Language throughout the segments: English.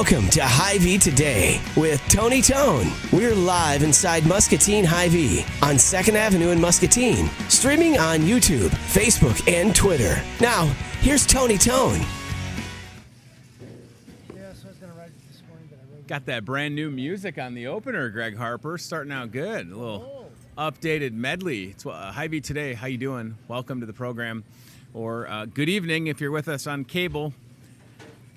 Welcome to Hy-Vee Today with Tony Tone. We're live inside Muscatine Hy-Vee on 2nd Avenue in Muscatine, streaming on YouTube, Facebook, and Twitter. Now, here's Tony Tone. Got that brand new music on the opener, Greg Harper, starting out good. A little updated medley. It's Hy-Vee Today. How you doing? Welcome to the program. Or good evening if you're with us on cable.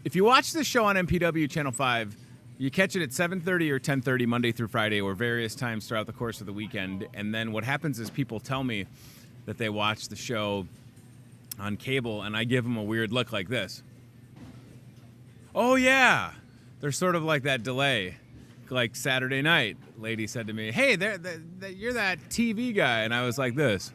If you watch this show on MPW Channel 5, you catch it at 7:30 or 10:30 Monday through Friday or various times throughout the course of the weekend. And then what happens is people tell me that they watch the show on cable, and I give them a weird look like this. Oh, yeah. There's sort of like that delay. Like Saturday night, lady said to me, hey, you're that TV guy. And I was like this.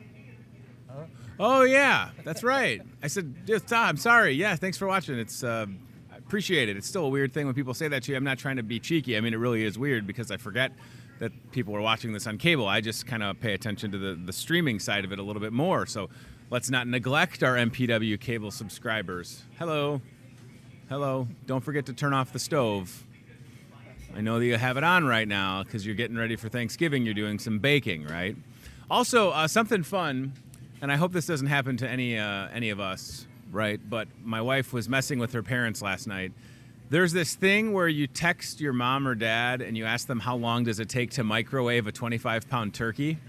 Oh, yeah, that's right. I said, I'm sorry. Yeah, thanks for watching. I appreciate it. It's still a weird thing when people say that to you. I'm not trying to be cheeky. I mean, it really is weird because I forget that people are watching this on cable. I just kind of pay attention to the streaming side of it a little bit more. So let's not neglect our MPW cable subscribers. Hello. Hello. Don't forget to turn off the stove. I know that you have it on right now because you're getting ready for Thanksgiving. You're doing some baking, right? Also, something fun, and I hope this doesn't happen to any of us, right? But my wife was messing with her parents last night. There's this thing where you text your mom or dad and you ask them how long does it take to microwave a 25-pound turkey.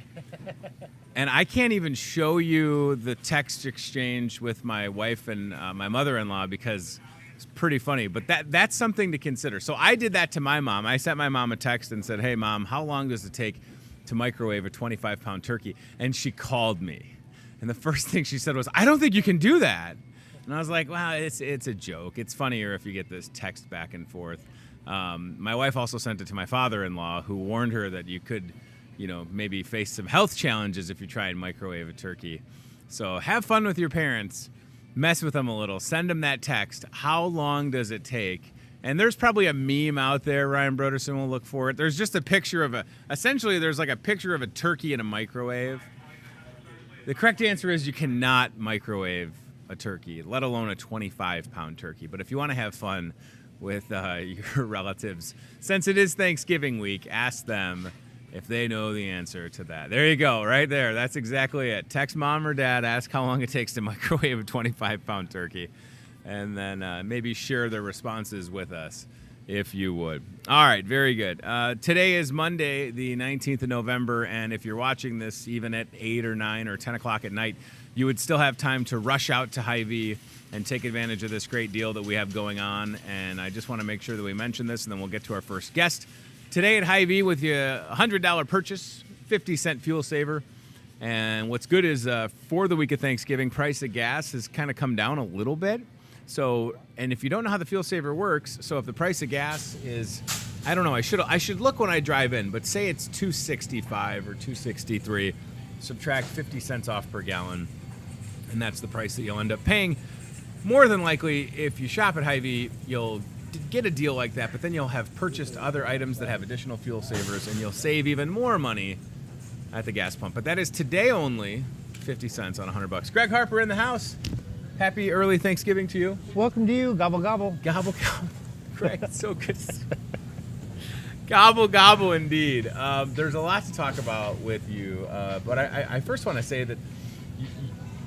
And I can't even show you the text exchange with my wife and my mother-in-law because it's pretty funny. But that's something to consider. So I did that to my mom. I sent my mom a text and said, hey, Mom, how long does it take to microwave a 25-pound turkey? And she called me. And the first thing she said was, I don't think you can do that. And I was like, wow, it's a joke. It's funnier if you get this text back and forth. My wife also sent it to my father-in-law, who warned her that you could, maybe face some health challenges if you try and microwave a turkey. So have fun with your parents. Mess with them a little. Send them that text. How long does it take? And there's probably a meme out there. Ryan Broderson will look for it. There's just a picture of essentially there's like a picture of a turkey in a microwave. The correct answer is you cannot microwave a turkey, let alone a 25-pound turkey. But if you want to have fun with your relatives, since it is Thanksgiving week, ask them if they know the answer to that. There you go, right there. That's exactly it. Text mom or dad, ask how long it takes to microwave a 25-pound turkey, and then maybe share their responses with us if you would. All right, very good. Today is Monday, the 19th of November, and if you're watching this even at 8 or 9 or 10 o'clock at night, you would still have time to rush out to Hy-Vee and take advantage of this great deal that we have going on. And I just want to make sure that we mention this, and then we'll get to our first guest. Today at Hy-Vee with you, $100 purchase, 50-cent fuel saver. And what's good is for the week of Thanksgiving, price of gas has kind of come down a little bit. So, and if you don't know how the fuel saver works, so if the price of gas is, I don't know, I should look when I drive in, but say it's $2.65 or $2.63, subtract 50 cents off per gallon, and that's the price that you'll end up paying. More than likely, if you shop at Hy-Vee, you'll get a deal like that, but then you'll have purchased other items that have additional fuel savers, and you'll save even more money at the gas pump. But that is today only, 50 cents on $100. Greg Harper in the house. Happy early Thanksgiving to you. Welcome to you. Gobble, gobble. Gobble, gobble. Greg, it's so good. Gobble, gobble, indeed. There's a lot to talk about with you, but I first want to say that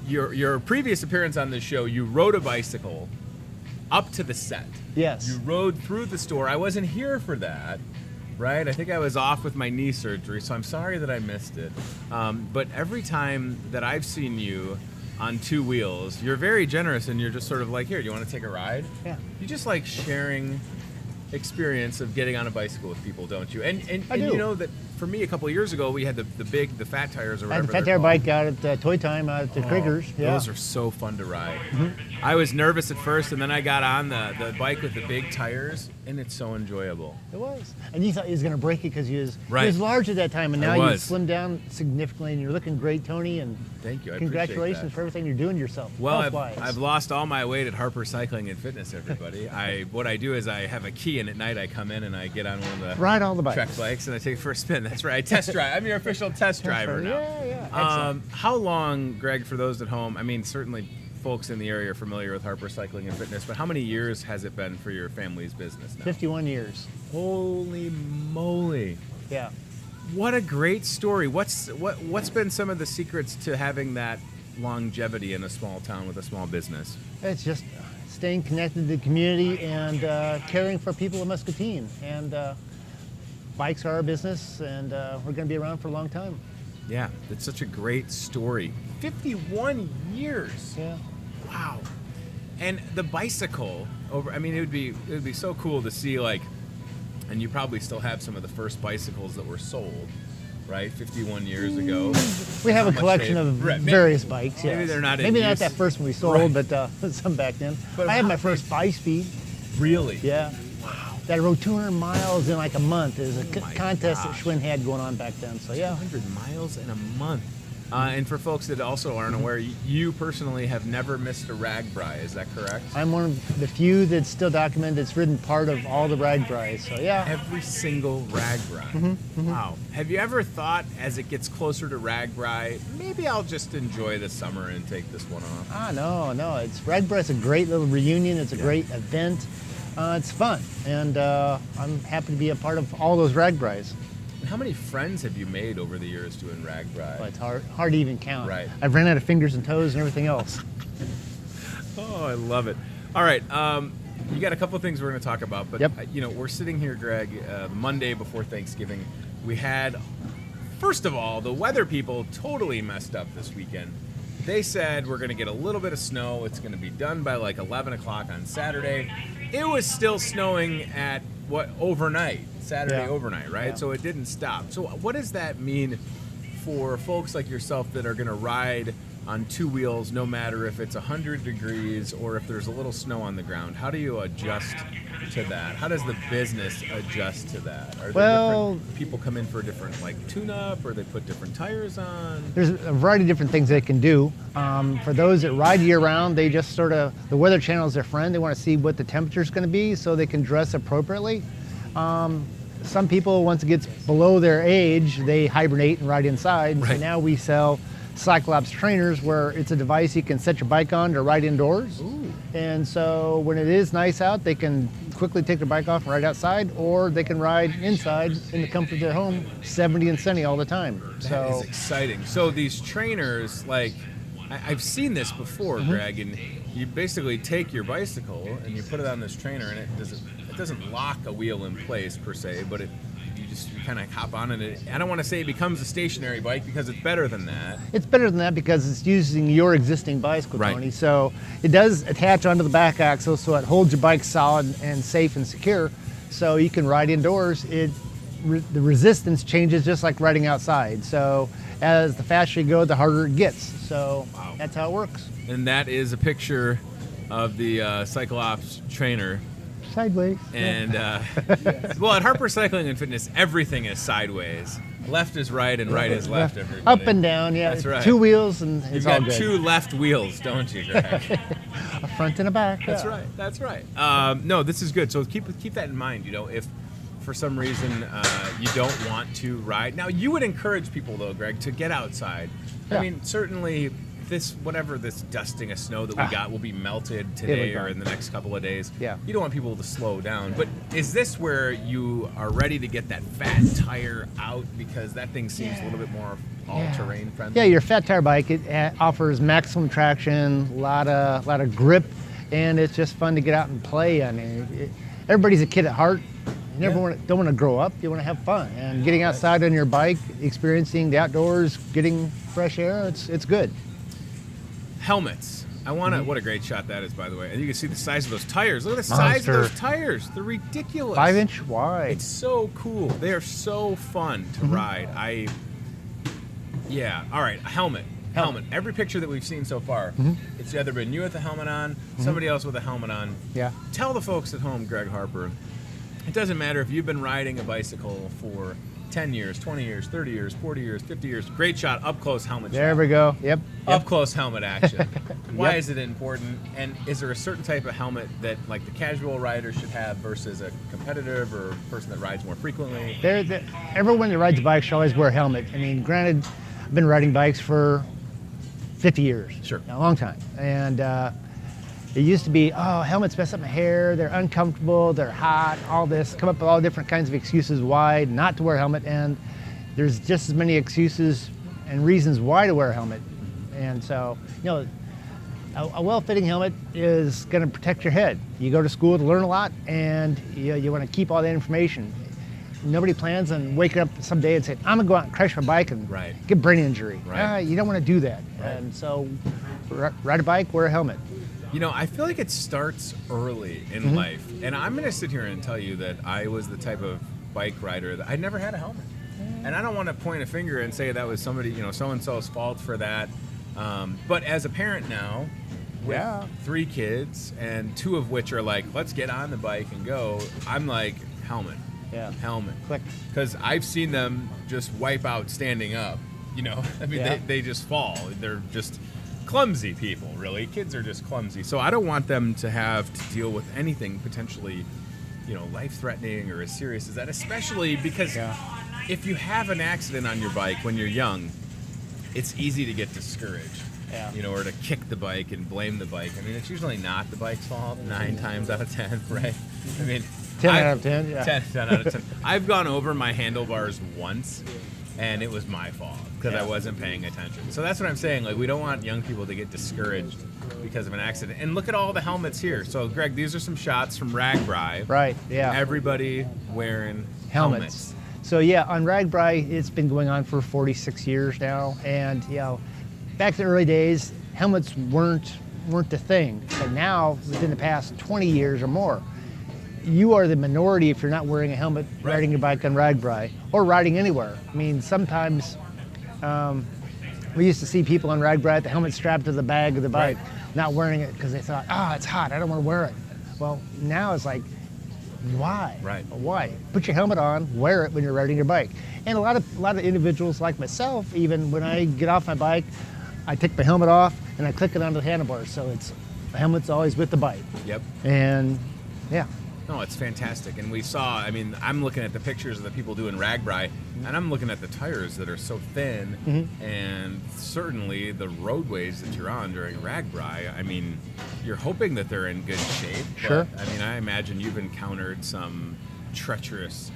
your previous appearance on this show, you rode a bicycle up to the set. Yes. You rode through the store. I wasn't here for that, right? I think I was off with my knee surgery, so I'm sorry that I missed it. But every time that I've seen you on two wheels, you're very generous, and you're just sort of like, here, do you want to take a ride? Yeah. You just like sharing experience of getting on a bicycle with people, don't you? And I do. You know that for me a couple of years ago we had the fat tires or I had whatever. the fat tire bike out at Toy Time out at the Kriegers. Yeah. Those are so fun to ride. I was nervous at first, and then I got on the bike with the big tires, and it's so enjoyable. It was. And you thought he was going to break it because he was large at that time, and now you slimmed down significantly, and you're looking great, Tony. And thank you. I congratulations for everything you're doing yourself. Well, I've lost all my weight at Harper Cycling and Fitness, everybody. What I do is I have a key, and at night I come in and I get on one of the ride all the bikes. Trek bikes, and I take it for a spin. That's right. I test drive. I'm your official test driver now. Yeah. Excellent. How long, Greg, for those at home, I mean, certainly folks in the area are familiar with Harper Cycling and Fitness, but how many years has it been for your family's business now? 51 years. Holy moly. Yeah. What a great story. What's been some of the secrets to having that longevity in a small town with a small business? It's just staying connected to the community and caring for people in Muscatine. And bikes are our business, and we're going to be around for a long time. Yeah, it's such a great story. 51 years. Yeah. Wow. And the bicycle it would be so cool to see, like, and you probably still have some of the first bicycles that were sold, right? 51 years ago. We have a collection of various bikes. Maybe yes. they're not. Maybe not that first one we sold, but some back then. But I had my first 5-speed. Really? Yeah. Wow. That I rode 200 miles in like a month. It was a contest that Schwinn had going on back then. So yeah. 200 miles in a month. And for folks that also aren't aware, you personally have never missed a RAGBRAI, is that correct? I'm one of the few that's still documented that's ridden part of all the RAGBRAIs, so yeah. Every single RAGBRAI. Wow. Have you ever thought, as it gets closer to RAGBRAI, maybe I'll just enjoy the summer and take this one off? No. RAGBRAI's a great little reunion. It's a great event. It's fun, and I'm happy to be a part of all those RAGBRAIs. How many friends have you made over the years doing RAGBRAI? Well, it's hard to even count. Right. I've ran out of fingers and toes and everything else. Oh, I love it. All right, you got a couple of things we're going to talk about, but we're sitting here, Greg, Monday before Thanksgiving. We had, first of all, the weather people totally messed up this weekend. They said we're going to get a little bit of snow. It's going to be done by like 11 o'clock on Saturday. It was still snowing at overnight, Saturday overnight, right? Yeah. So it didn't stop. So what does that mean for folks like yourself that are going to ride on two wheels, no matter if it's 100 degrees or if there's a little snow on the ground? How do you adjust to that? How does the business adjust to that? Are there different people come in for a different tune-up, or they put different tires on? There's a variety of different things they can do. For those that ride year-round, they just the Weather Channel is their friend. They want to see what the temperature is going to be so they can dress appropriately. Some people, once it gets below their age, they hibernate and ride inside. Right. So now we sell Cyclops trainers, where it's a device you can set your bike on to ride indoors. Ooh. And so when it is nice out, they can quickly take their bike off and ride outside, or they can ride inside in the comfort of their home, 70 and sunny all the time. That is exciting. So these trainers, I've seen this before, Greg, and you basically take your bicycle and you put it on this trainer, and it doesn't lock a wheel in place per se, but you kind of hop on it. I don't want to say it becomes a stationary bike, because it's better than that. It's better than that because it's using your existing bicycle, right. Tony. So it does attach onto the back axle, so it holds your bike solid and safe and secure, so you can ride indoors. The resistance changes just like riding outside. So as the faster you go, the harder it gets. So That's how it works. And that is a picture of the Cyclops trainer. Sideways. And well, at Harper Cycling and Fitness, everything is sideways. Left is right and right is left. Everybody. Up and down, yeah. That's right. Two wheels and it's all good. You've got two left wheels, don't you, Greg? A front and a back. That's right. That's right. No, this is good. So keep that in mind. If for some reason you don't want to ride, now you would encourage people though, Greg, to get outside. Yeah. I mean, certainly. This dusting of snow that we got will be melted today or in the next couple of days. Yeah. You don't want people to slow down. But is this where you are ready to get that fat tire out, because that thing seems a little bit more all-terrain friendly? Yeah, your fat tire bike, it offers maximum traction, a lot of grip, and it's just fun to get out and play. I mean, everybody's a kid at heart. You don't want to grow up. You want to have fun. And getting outside on your bike, experiencing the outdoors, getting fresh air, it's good. Helmets. I want to. What a great shot that is, by the way. And you can see the size of those tires. Look at the size of those tires. They're ridiculous. 5-inch wide. It's so cool. They are so fun to ride. All right. A helmet. Every picture that we've seen so far, it's either been you with a helmet on, somebody else with a helmet on. Yeah. Tell the folks at home, Greg Harper, it doesn't matter if you've been riding a bicycle for 10 years, 20 years, 30 years, 40 years, 50 years. Great shot, up close helmet shot. There we go. Yep. Up close helmet action. Why is it important? And is there a certain type of helmet that the casual rider should have versus a competitive or a person that rides more frequently? Everyone that rides a bike should always wear a helmet. I mean, granted, I've been riding bikes for 50 years. Sure. A long time. And it used to be, oh, helmets mess up my hair, they're uncomfortable, they're hot, all this, come up with all different kinds of excuses why not to wear a helmet, and there's just as many excuses and reasons why to wear a helmet. And so, a well-fitting helmet is going to protect your head. You go to school to learn a lot, and you want to keep all that information. Nobody plans on waking up someday and saying, I'm going to go out and crash my bike and get a brain injury. Right. You don't want to do that. Right. And so ride a bike, wear a helmet. I feel like it starts early in life. And I'm going to sit here and tell you that I was the type of bike rider that I never had a helmet. And I don't want to point a finger and say that was somebody, so-and-so's fault for that. But as a parent now, with 3 kids, and 2 of which are like, let's get on the bike and go, I'm like, helmet. Yeah. Helmet. Click. Because I've seen them just wipe out standing up. They just fall. They're just clumsy people, really. Kids are just clumsy. So I don't want them to have to deal with anything potentially, life-threatening or as serious as that, especially because if you have an accident on your bike when you're young, it's easy to get discouraged. Or to kick the bike and blame the bike. I mean, it's usually not the bike's fault 9 times out of 10, right? I mean, 10 out of 10, yeah. 10 out of 10. I've gone over my handlebars once, and it was my fault because I wasn't paying attention. So that's what I'm saying. Like, we don't want young people to get discouraged because of an accident. And look at all the helmets here. So, Greg, these are some shots from RAGBRAI. Right, yeah. Everybody wearing helmets. So, on RAGBRAI, it's been going on for 46 years now. And, back in the early days, helmets weren't the thing. But now, within the past 20 years or more, you are the minority if you're not wearing a helmet riding your bike on RAGBRAI or riding anywhere. I mean, sometimes we used to see people on RAGBRAI, the helmet strapped to the bag of the bike, not wearing it because they thought, it's hot, I don't want to wear it. Well, now it's like, why? Right. Why? Put your helmet on, wear it when you're riding your bike. And a lot of individuals like myself, even when I get off my bike, I take my helmet off and I click it onto the handlebars. So the helmet's always with the bike. Yep. And No, it's fantastic. And we saw, I'm looking at the pictures of the people doing RAGBRAI, and I'm looking at the tires that are so thin, and certainly the roadways that you're on during RAGBRAI, you're hoping that they're in good shape. Sure. But, I imagine you've encountered some treacherous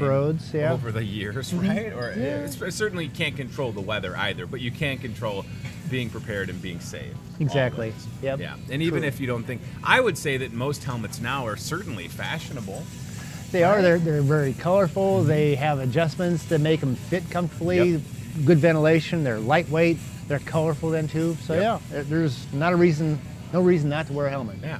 roads, over the years, right? Or certainly you can't control the weather either, but you can control being prepared and being safe. Exactly. Always. Yep. Yeah. And even if you don't think, I would say that most helmets now are certainly fashionable. They are. They're very colorful. They have adjustments to make them fit comfortably. Yep. Good ventilation. They're lightweight. They're colorful then too. So there's no reason not to wear a helmet. Yeah,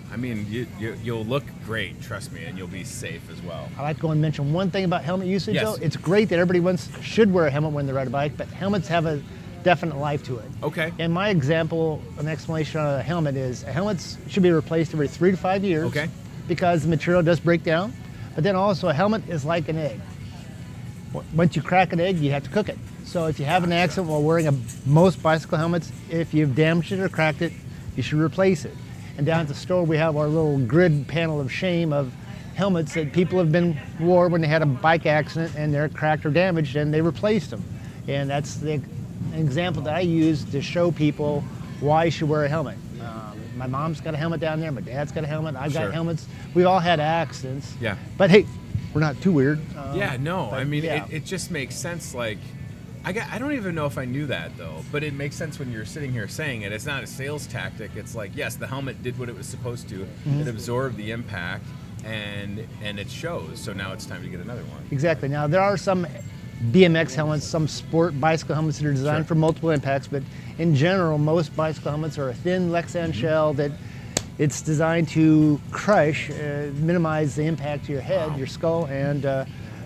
you'll look great, trust me, and you'll be safe as well. I like to go and mention one thing about helmet usage, Yes. though. It's great that everybody should wear a helmet when they ride a bike, but helmets have a definite life to it. Okay. And my an explanation on a helmet is helmets should be replaced every 3 to 5 years. Okay. Because the material does break down. But then also a helmet is like an egg. Once you crack an egg, you have to cook it. So if you have an accident while wearing most bicycle helmets, if you've damaged it or cracked it, you should replace it. And down at the store, we have our little grid panel of shame of helmets that people have wore when they had a bike accident and they're cracked or damaged, and they replaced them. And that's the example that I use to show people why you should wear a helmet. My mom's got a helmet down there. My dad's got a helmet. I've got helmets. We've all had accidents. Yeah. But hey, we're not too weird. It just makes sense. Like, I don't even know if I knew that, though, but it makes sense when you're sitting here saying it. It's not a sales tactic. It's like, yes, the helmet did what it was supposed to. It absorbed the impact, and it shows. So now it's time to get another one. Exactly. Now, there are some BMX helmets, some sport bicycle helmets that are designed for multiple impacts, but in general, most bicycle helmets are a thin Lexan shell that it's designed to crush, minimize the impact to your head, your skull, and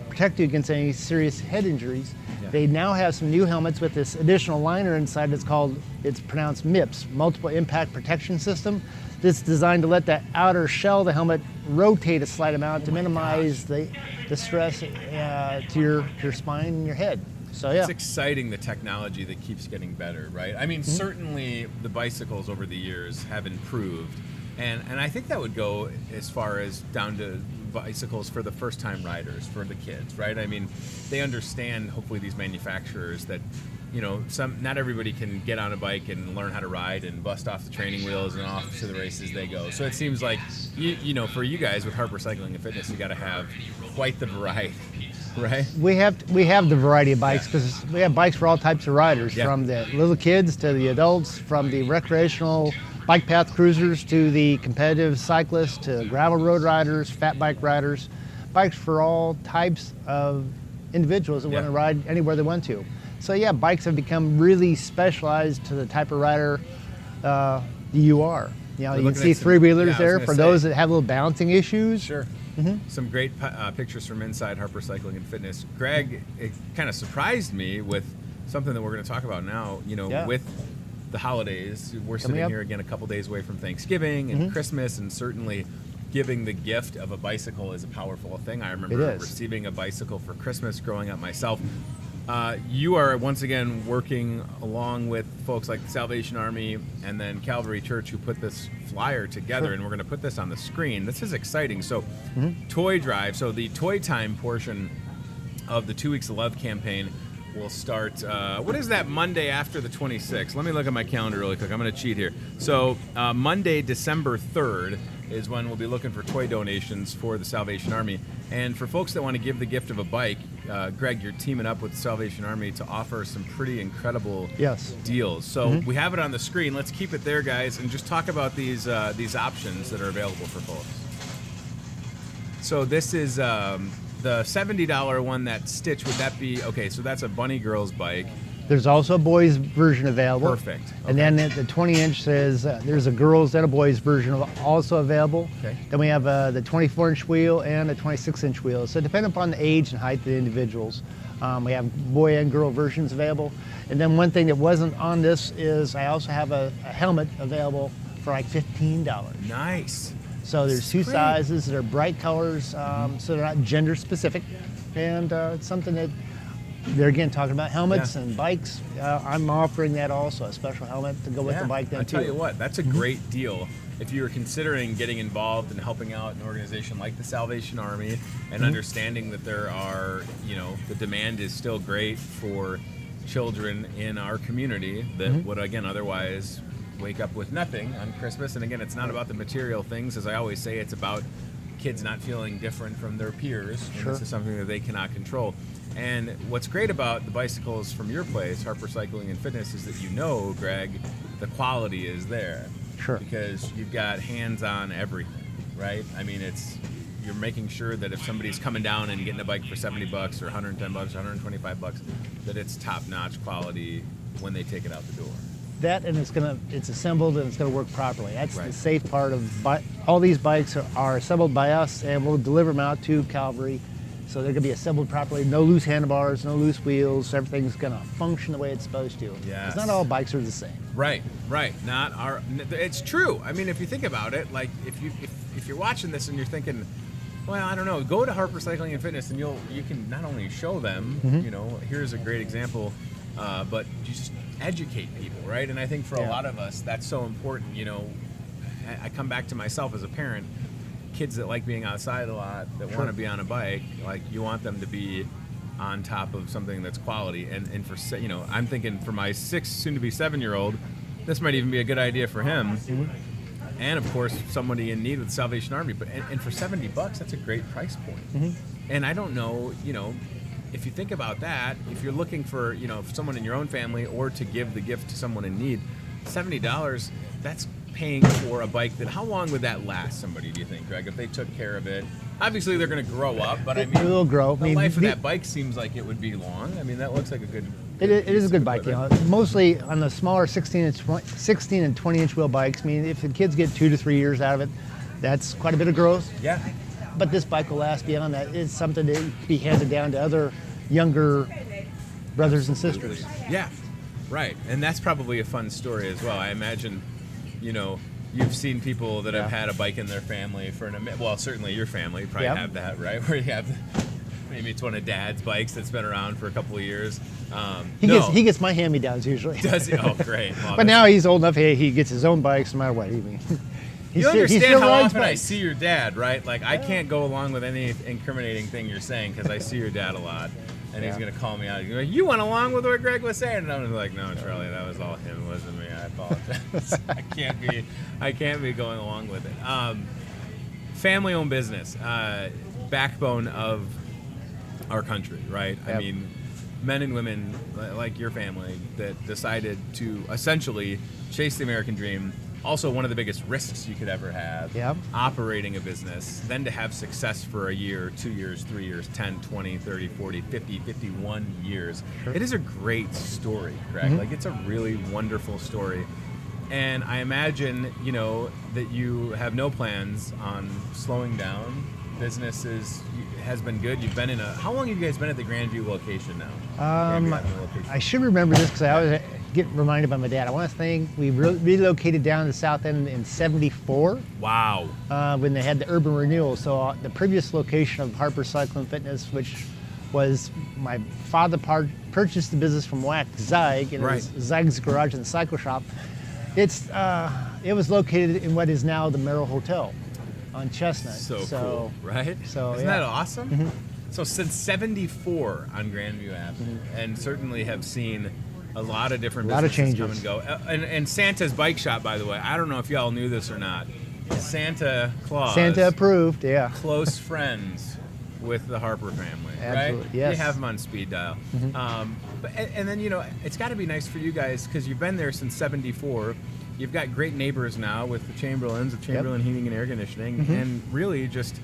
protect you against any serious head injuries. Yeah. They now have some new helmets with this additional liner inside. It's pronounced MIPS, Multiple Impact Protection System. That's designed to let that outer shell of the helmet rotate a slight amount to minimize the stress to your spine and your head. So It's exciting, the technology that keeps getting better, right? Certainly the bicycles over the years have improved. And I think that would go as far as down to bicycles for the first-time riders, for the kids, right? They understand, hopefully, these manufacturers that not everybody can get on a bike and learn how to ride and bust off the training wheels and off to the races they go. So it seems like, for you guys with Harper Cycling and Fitness, you got to have quite the variety, right? We have the variety of bikes because we have bikes for all types of riders, from the little kids to the adults, from the recreational bike path cruisers to the competitive cyclists to gravel road riders, fat bike riders, bikes for all types of individuals that want to ride anywhere they want to. So yeah, bikes have become really specialized to the type of rider you are. You can see three-wheelers there for those that have little balancing issues. Sure. Some great pictures from inside Harper Cycling and Fitness. Greg, it kind of surprised me with something that we're going to talk about now. With the holidays, we're sitting here again a couple days away from Thanksgiving and Christmas, and certainly giving the gift of a bicycle is a powerful thing. I remember receiving a bicycle for Christmas growing up myself. You are once again working along with folks like the Salvation Army and then Calvary Church, who put this flyer together, and we're going to put this on the screen. This is exciting. So, Toy Drive. So the Toy Time portion of the 2 Weeks of Love campaign will start. What is that Monday after the 26th? Let me look at my calendar really quick. I'm going to cheat here. So Monday, December 3rd. Is when we'll be looking for toy donations for the Salvation Army. And for folks that want to give the gift of a bike, Greg, you're teaming up with the Salvation Army to offer some pretty incredible deals. So we have it on the screen. Let's keep it there, guys, and just talk about these options that are available for folks. So this is the $70 one, that Stitch. Would that be, okay, so that's a bunny girl's bike. There's also a boys version available. Perfect. Okay. And then the 20-inch says there's a girls and a boys version also available. Okay. Then we have the 24-inch wheel and a 26-inch wheel. So depending upon the age and height of the individuals, we have boy and girl versions available. And then one thing that wasn't on this is I also have a helmet available for like $15. Nice. So there's two sizes. They're bright colors, so they're not gender specific. And it's something that they're again talking about helmets and bikes. I'm offering that also, a special helmet to go with the bike then I'll tell you what, that's a great deal. If you were considering getting involved and helping out an organization like the Salvation Army and understanding that there are, the demand is still great for children in our community that would again otherwise wake up with nothing on Christmas. And again, it's not about the material things. As I always say, it's about kids not feeling different from their peers. And this is something that they cannot control. And what's great about the bicycles from your place, Harper Cycling and Fitness, is that Greg, the quality is there. Sure. Because you've got hands-on everything, right? I mean, you're making sure that if somebody's coming down and getting a bike for $70 or $110, $125, that it's top-notch quality when they take it out the door. That, and it's assembled and it's gonna work properly. That's the safe part of all these bikes are assembled by us, and we'll deliver them out to Calvary. So they're going to be assembled properly. No loose handlebars, no loose wheels. Everything's going to function the way it's supposed to. Yes. Because not all bikes are the same. Right. It's true. I mean, if you think about it, like if you're watching this and you're thinking, well, I don't know, go to Harper Cycling and Fitness and you can not only show them, here's a great example, but you just educate people, right? And I think for a lot of us, that's so important. I come back to myself as a parent. Kids that like being outside a lot, that want to be on a bike, like you want them to be on top of something that's quality. And for I'm thinking for my 6, soon to be 7-year-old, this might even be a good idea for him. And of course, somebody in need with the Salvation Army. But and for $70, that's a great price point. And I don't know, if you think about that, if you're looking for someone in your own family or to give the gift to someone in need, $70, that's paying for a bike that, how long would that last somebody, do you think, Greg, if they took care of it? Obviously they're going to grow up, but I mean, it will grow. The life of that bike seems like it would be long. I mean, that looks like a good it is a good bike. Mostly on the smaller 16 and 20-inch wheel bikes. I mean, if the kids get 2 to 3 years out of it, that's quite a bit of growth. Yeah. But this bike will last beyond that. It's something to be handed down to other younger brothers and sisters. Yeah, right. And that's probably a fun story as well. I imagine, you've seen people that have had a bike in their family well, certainly your family probably have that, right? Where you have, maybe it's one of Dad's bikes that's been around for a couple of years. He gets my hand-me-downs usually. Does he? Oh, great. Well, but now he's old enough, he gets his own bikes no matter what. You understand how often I see your dad, right? Like, I can't go along with any incriminating thing you're saying because I see your dad a lot. And he's going to call me out. He's like, you went along with what Greg was saying. And I'm like, no, Charlie, that was all him. It wasn't me. I apologize. I can't be going along with it. Family-owned business, backbone of our country, right? Yep. I mean, men and women like your family that decided to essentially chase the American dream. Also, one of the biggest risks you could ever have, Yep. operating a business, then to have success for a year, 2 years, 3 years, 10, 20, 30, 40, 50, 51 years. Sure. It is a great story, Greg. Like, it's a really wonderful story. And I imagine, you know, that you have no plans on slowing down. Business has been good. You've been how long have you guys been at the Grandview location now? Grandview Avenue location. I should remember this because I always get reminded by my dad. I want to think we relocated down to the South End in '74. Wow. When they had the urban renewal. So the previous location of Harper Cycling Fitness, which was my father purchased the business from Wack Zeig, and it was Zeig's Garage and Cycle Shop. It was located in what is now the Merrill Hotel on Chestnut. So cool, right? So Isn't that awesome? So since '74 on Grandview Avenue, and certainly have seen a lot of different businesses come and go. And Santa's Bike Shop, by the way, I don't know if y'all knew this or not. Santa Claus. Santa approved, yeah. Close friends with the Harper family, Absolutely, right? yes. You have them on speed dial. And then, you know, it's got to be nice for you guys because you've been there since '74. You've got great neighbors now with the Chamberlains, of Chamberlain Heating and Air Conditioning, and really just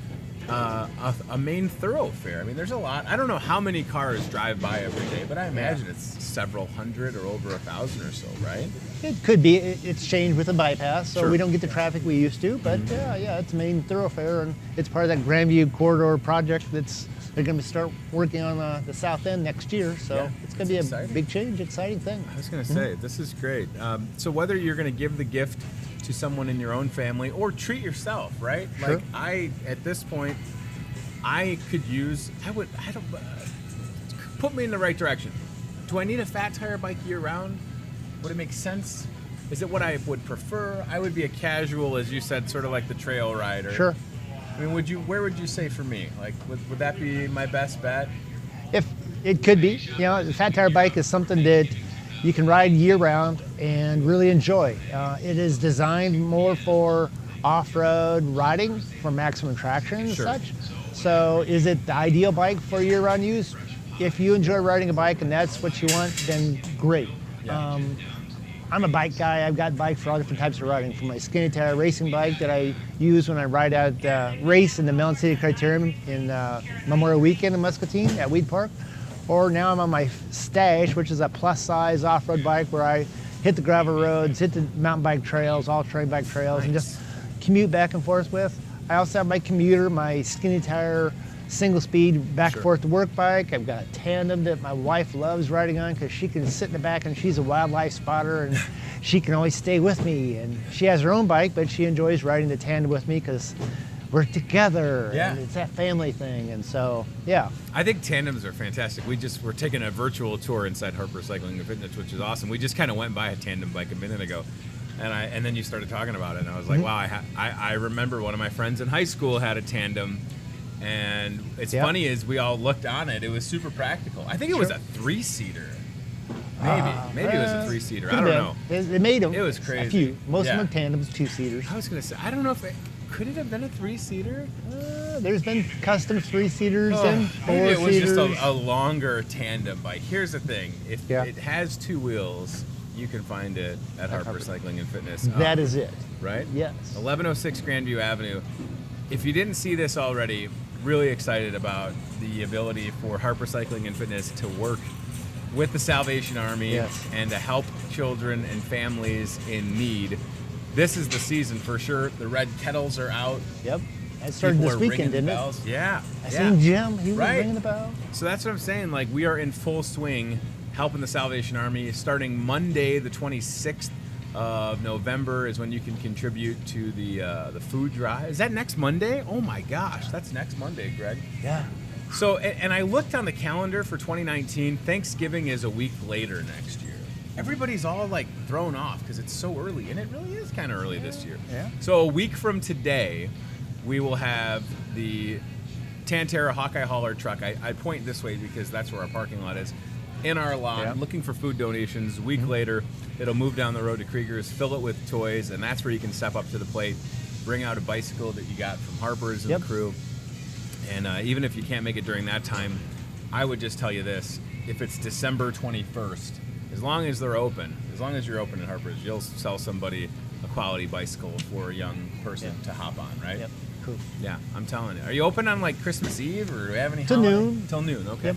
a main thoroughfare. I mean, there's a lot. I don't know how many cars drive by every day, but I imagine it's several hundred or over 1,000 or so, right? It could be. It's changed with the bypass, so Sure. we don't get the traffic we used to. But yeah, it's a main thoroughfare, and it's part of that Grandview corridor project. They're going to start working on the South End next year, so Yeah, it's going to be a exciting. big change, exciting thing. I was going to say, this is great. So whether you're going to give the gift to someone in your own family or treat yourself, right? Sure. Like at this point, I could use, put me in the right direction. Do I need a fat tire bike year round? Would it make sense? Is it what I would prefer? I would be a casual, as you said, sort of like the trail rider. Sure. I mean, where would you say for me? Like, would that be my best bet? If it could be, you know, the fat tire bike is something that you can ride year round and really enjoy. It is designed more for off-road riding for maximum traction and Sure. such. So is it the ideal bike for year-round use? If you enjoy riding a bike and that's what you want, then great. Yeah. I'm a bike guy. I've got bikes for all different types of riding, from my skinny tire racing bike that I use when I ride out race in the Mountain City Criterium in Memorial Weekend in Muscatine at Weed Park. Or now I'm on my Stash, which is a plus-size off-road bike where I hit the gravel roads, hit the mountain bike trails, all-terrain bike trails, and just commute back and forth with. I also have my commuter, my skinny tire, single-speed back and forth to work bike. I've got a tandem that my wife loves riding on because she can sit in the back and she's a wildlife spotter and she can always stay with me. And she has her own bike, but she enjoys riding the tandem with me because we're together. Yeah. And it's that family thing. And so, yeah. I think tandems are fantastic. We're taking a virtual tour inside Harper Cycling and Fitness, which is awesome. We just kind of went by a tandem bike a minute ago, and then you started talking about it, and I was like, wow, I remember one of my friends in high school had a tandem, and it's funny is we all looked on it. It was super practical. I think it was a 3-seater. Maybe it was a 3-seater. I don't know. They made them. It was crazy. A few. Most Yeah. of them tandems, 2-seaters. I was gonna say, I don't know if could it have been a 3-seater? There's been custom 3-seaters and 4-seaters. Maybe it was just a longer tandem bike. Here's the thing: if it has 2 wheels, you can find it at Harper Cycling and Fitness. That is it. Right? Yes. 1106 Grandview Avenue. If you didn't see this already, really excited about the ability for Harper Cycling and Fitness to work with the Salvation Army and to help children and families in need. This is the season for sure. The red kettles are out. Yep. It started this weekend, didn't it? Yeah. I seen Jim. He was ringing the bell. So that's what I'm saying. Like, we are in full swing helping the Salvation Army. Starting Monday, the 26th of November is when you can contribute to the food drive. Is that next Monday? Oh my gosh, that's next Monday, Greg. Yeah. So, and I looked on the calendar for 2019. Thanksgiving is a week later next year. Everybody's all like thrown off because it's so early, and it really is kind of early this year. Yeah. So a week from today, we will have the Tantera Hawkeye hauler truck. I point this way because that's where our parking lot is. In our lawn, looking for food donations. A week later, it'll move down the road to Krieger's, fill it with toys, and that's where you can step up to the plate, bring out a bicycle that you got from Harper's and the crew. And even if you can't make it during that time, I would just tell you this. If it's December 21st, as long as they're open, as long as you're open at Harper's, you'll sell somebody a quality bicycle for a young person to hop on, right? Yep. Cool. Yeah, I'm telling you. Are you open on like Christmas Eve, or do we have any Till holiday? noon. Till noon, okay. Yep.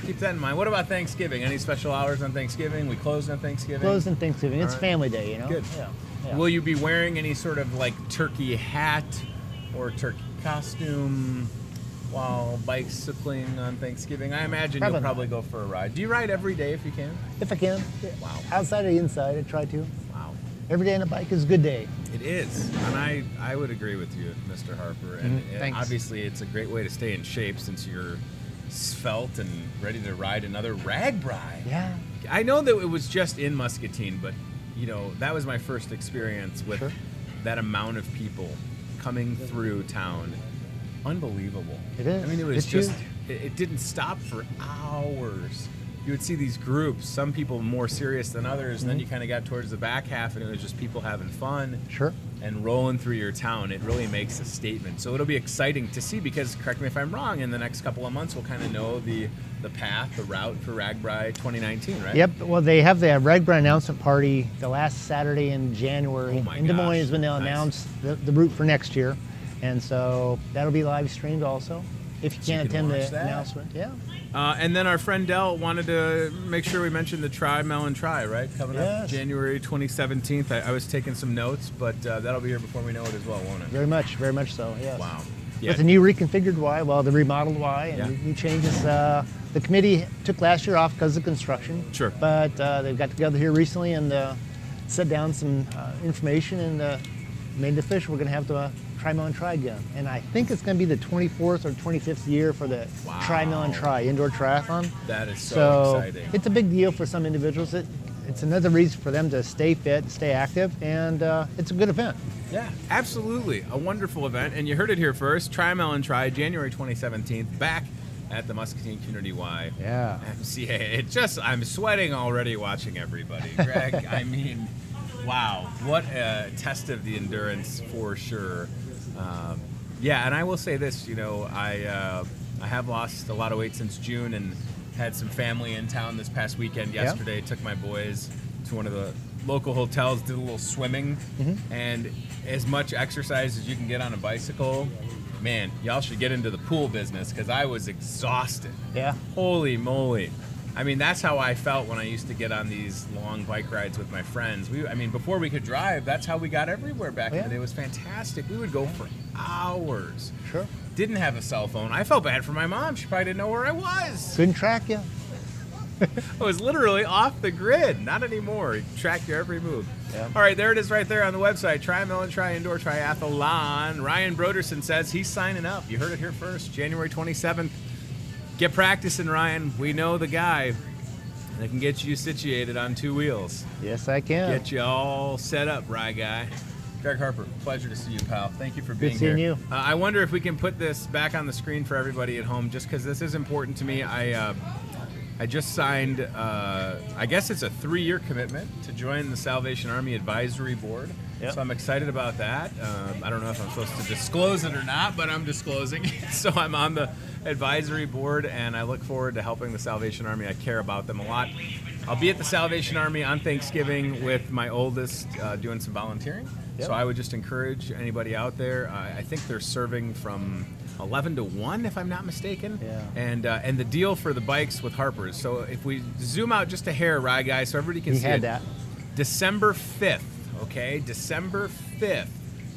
Keep that in mind. What about Thanksgiving? Any special hours on Thanksgiving? We close on Thanksgiving? Closed on Thanksgiving. It's right. family day, you know? Good. Yeah. Will you be wearing any sort of like turkey hat or turkey costume while bicycling on Thanksgiving? I imagine you'll probably go for a ride. Do you ride every day if you can? If I can. Yeah. Wow. Outside or inside, I try to. Wow. Every day on a bike is a good day. It is, and I would agree with you, Mr. Harper. And Thanks. obviously, it's a great way to stay in shape since you're svelte and ready to ride another RAGBRAI. Yeah. I know that it was just in Muscatine, but you know that was my first experience with that amount of people coming through town. Unbelievable. It is. I mean, it was It's just huge. it didn't stop for hours. You would see these groups, some people more serious than others, and then you kind of got towards the back half, and it was just people having fun Sure. and rolling through your town. It really makes a statement. So it'll be exciting to see because, correct me if I'm wrong, in the next couple of months we'll kind of know the path, the route for RAGBRAI 2019, right? Yep. Well, they have the RAGBRAI announcement party the last Saturday in January. Oh my in Des Moines is when they'll Nice. announce the route for next year. And so that'll be live streamed also. If you So you can't can attend watch the that. announcement. Yeah. And then our friend Dell wanted to make sure we mentioned the Try Melon Try, right? Coming up Yes. January 2017. I was taking some notes, but that'll be here before we know it as well, won't it? Very much so, yes. Wow. With the new reconfigured Y, well, the remodeled Y, and new changes. The committee took last year off because of construction. Sure. But they've got together here recently and set down some information and made it official. We're going to have the Try Melon Try again. And I think it's going to be the 24th or 25th year for the Try Melon Try indoor triathlon. That is so exciting. It's a big deal for some individuals. It's another reason for them to stay fit, stay active, and it's a good event. Yeah, absolutely. A wonderful event. And you heard it here first. Try Melon Try, January 2017, back at the Muscatine Community Y. Yeah. MCA. I'm sweating already watching everybody. Greg, I mean, wow. What a test of the endurance for sure. Yeah, and I will say this, you know, I have lost a lot of weight since June and had some family in town this past weekend yesterday. Took my boys to one of the local hotels, did a little swimming, and as much exercise as you can get on a bicycle, man, y'all should get into the pool business because I was exhausted. Yeah. Holy moly. I mean, that's how I felt when I used to get on these long bike rides with my friends. Before we could drive, that's how we got everywhere back in the day. It was fantastic. We would go for hours. Sure. Didn't have a cell phone. I felt bad for my mom. She probably didn't know where I was. Couldn't track you. I was literally off the grid. Not anymore. Track your every move. Yeah. All right, there it is right there on the website. Try Melon, Try Indoor Triathlon. Ryan Broderson says he's signing up. You heard it here first, January 27th. Get practicing, Ryan. We know the guy that can get you situated on two wheels. Yes, I can. Get you all set up, Rye Guy. Greg Harper, pleasure to see you, pal. Thank you for being seeing here. you. I wonder if we can put this back on the screen for everybody at home, just because this is important to me. I just signed, I guess it's a 3-year commitment to join the Salvation Army Advisory Board. Yep. So I'm excited about that. I don't know if I'm supposed to disclose it or not, but I'm disclosing it. So I'm on the advisory board, and I look forward to helping the Salvation Army. I care about them a lot. I'll be at the Salvation Army on Thanksgiving with my oldest doing some volunteering. Yep. So I would just encourage anybody out there. I think they're serving from 11 to 1, if I'm not mistaken. Yeah. And the deal for the bikes with Harper's. So if we zoom out just a hair, Rye Guy, so everybody can He see had it. that. December 5th, okay? December 5th.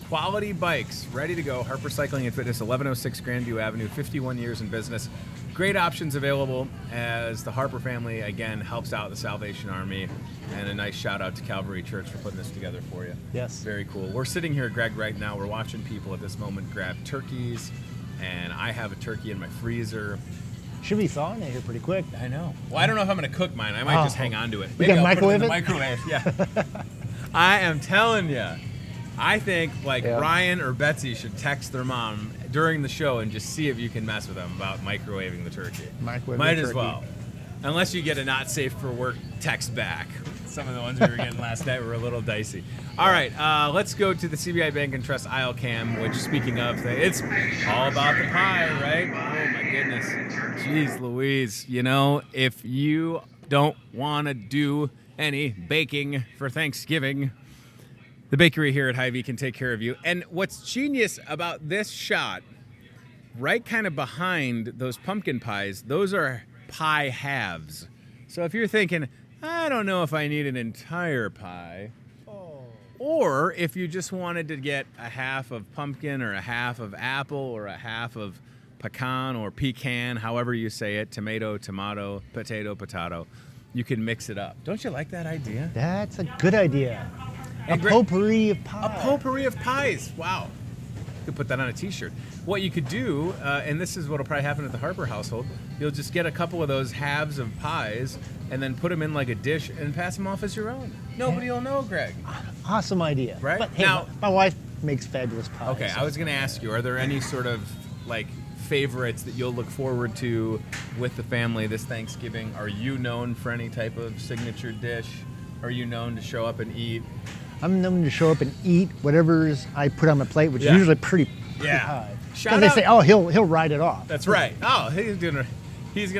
Quality bikes, ready to go. Harper Cycling and Fitness, 1106 Grandview Avenue, 51 years in business. Great options available as the Harper family, again, helps out the Salvation Army. And a nice shout out to Calvary Church for putting this together for you. Yes. Very cool. We're sitting here, Greg, right now. We're watching people at this moment grab turkeys. And I have a turkey in my freezer. Should be thawing it here pretty quick. I know. Well, I don't know if I'm going to cook mine. I might just hang on to it. You can I'll microwave put it it? in the microwave. Yeah. I am telling you. I think like Yeah. Ryan or Betsy should text their mom during the show and just see if you can mess with them about microwaving the turkey. Microwave Might the as turkey. well. Unless you get a not safe for work text back. Some of the ones we were getting last night were a little dicey. All right, let's go to the CBI Bank and Trust aisle cam, which, speaking of, it's all about the pie, right? Oh, my goodness. Jeez Louise. You know, if you don't want to do any baking for Thanksgiving, the bakery here at Hy-Vee can take care of you. And what's genius about this shot, right kind of behind those pumpkin pies, those are pie halves. So if you're thinking, I don't know if I need an entire pie, or if you just wanted to get a half of pumpkin or a half of apple or a half of pecan or pecan, however you say it, tomato, potato, you can mix it up. Don't you like that idea? That's a good idea. A And potpourri of pie. A potpourri of pies. Wow. You could put that on a t-shirt. What you could do, and this is what will probably happen at the Harper household, you'll just get a couple of those halves of pies and then put them in like a dish and pass them off as your own. Nobody will know, Greg. Awesome idea. Right? But hey, Now- my wife makes fabulous pies. Okay, I was going to ask you, are there any sort of like favorites that you'll look forward to with the family this Thanksgiving? Are you known for any type of signature dish? Are you known to show up and eat? I'm known to show up and eat whatever's I put on my plate, which Yeah. is usually pretty Yeah. high. Shout Because they out- say, oh, he'll ride it off. That's right. Oh, he's gonna,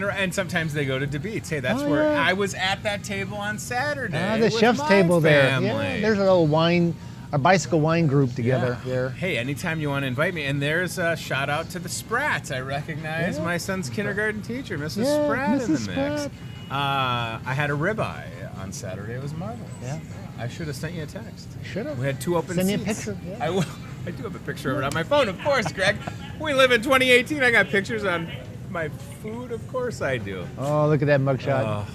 and sometimes they go to debates. Hey, that's Oh, where yeah. I was at that table on Saturday. The with chef's my table there. family. Yeah, there's a little a bicycle wine group together Yeah. there. Hey, anytime you want to invite me, and there's a shout out to the Sprats. I recognize Yeah. my son's kindergarten teacher, Mrs. Yeah, Spratt, in the Mrs. mix. Spratt. I had a ribeye on Saturday. It was marvelous. Yeah. I should have sent you a text. Should have. We had 2 open Send me a seats. picture, yeah. I will. I do have a picture of it on my phone, of course, Greg. We live in 2018. I got pictures on my food. Of course I do. Oh, look at that mugshot. Oh,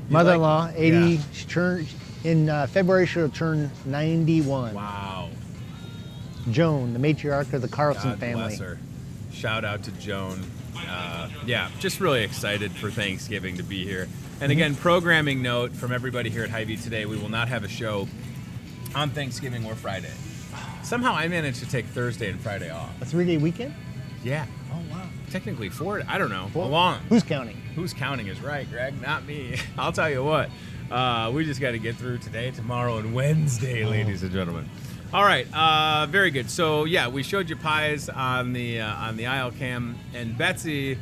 you Mother-in-law, like- 80. Yeah. She turned in February. She'll turn 91. Wow. Joan, the matriarch of the Carlson God family. bless her. Shout out to Joan. Yeah, just really excited for Thanksgiving to be here. And again, programming note from everybody here at Hy-Vee today, we will not have a show on Thanksgiving or Friday. Somehow I managed to take Thursday and Friday off. A 3-day weekend? Yeah, Oh wow. technically 4, I don't know, Well, along. Who's counting? Who's counting is right, Greg, not me. I'll tell you what, we just got to get through today, tomorrow, and Wednesday, ladies and gentlemen. All right, very good. So yeah, we showed you pies on the aisle cam, and Betsy,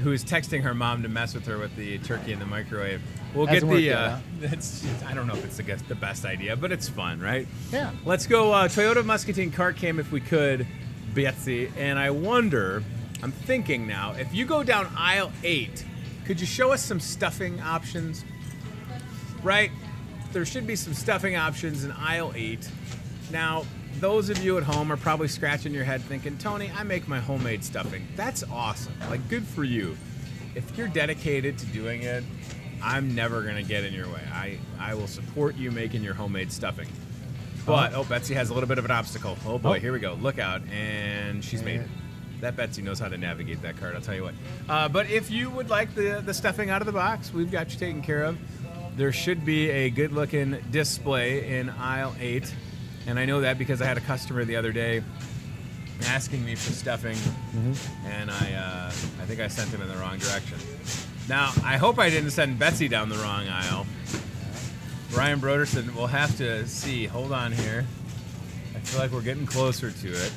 who is texting her mom to mess with her with the turkey in the microwave. We'll Hasn't get the. worked yet, I don't know if it's the best idea, but it's fun, right? Yeah. Let's go Toyota Muscatine cart cam if we could, Betsy. And I wonder, I'm thinking now, if you go down aisle 8, could you show us some stuffing options? Right? There should be some stuffing options in aisle 8. Now, those of you at home are probably scratching your head thinking, Tony, I make my homemade stuffing. That's awesome. Like, good for you. If you're dedicated to doing it, I'm never going to get in your way. I will support you making your homemade stuffing. But, Betsy has a little bit of an obstacle. Oh, boy, here we go. Look out. And she's made it. That Betsy knows how to navigate that card, I'll tell you what. But if you would like the stuffing out of the box, we've got you taken care of. There should be a good-looking display in aisle 8. And I know that because I had a customer the other day asking me for stuffing, and I think I sent him in the wrong direction. Now, I hope I didn't send Betsy down the wrong aisle. Brian Broderson, we'll have to see. Hold on here. I feel like we're getting closer to it.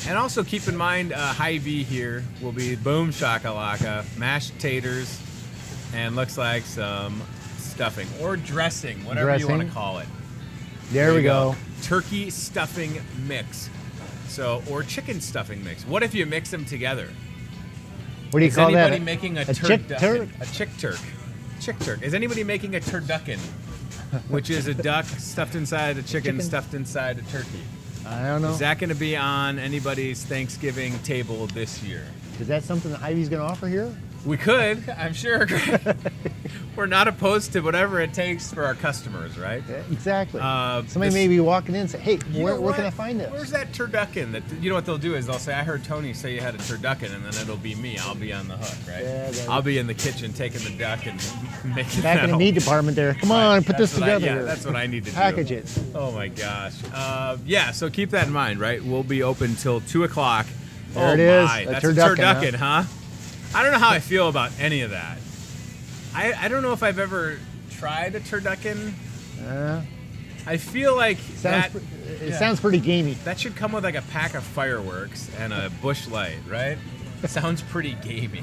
And also keep in mind, Hy-Vee here will be boom shakalaka, mashed taters, and looks like some stuffing or dressing, whatever you want to Dressing. call it. There we you go. Turkey stuffing mix. So, or chicken stuffing mix. What if you mix them together? What do you Is call that? anybody making a chick turducken? turk? A chick turk. Chick turk. Is anybody making a turducken? Which is a duck stuffed inside a chicken, stuffed inside a turkey. I don't know. Is that going to be on anybody's Thanksgiving table this year? Is that something that Hy-Vee's going to offer here? We could, I'm sure. We're not opposed to whatever it takes for our customers, right? Yeah, exactly. Somebody may be walking in and say, hey, where can I find this? Where's that turducken? You know what they'll do is they'll say, I heard Tony say you had a turducken, and then it'll be me. I'll be on the hook, right? Yeah, I'll be in the kitchen taking the duck and making it. Back in the meat department there. Come on, put this together. Yeah, that's what I need to Package do. it. Oh, my gosh. Yeah, so keep that in mind, right? We'll be open till 2 o'clock. There it is. That's a turducken, huh? I don't know how I feel about any of that. I don't know if I've ever tried a turducken. I feel like it sounds pretty gamey. That should come with like a pack of fireworks and a bush light, right? Sounds pretty gamey.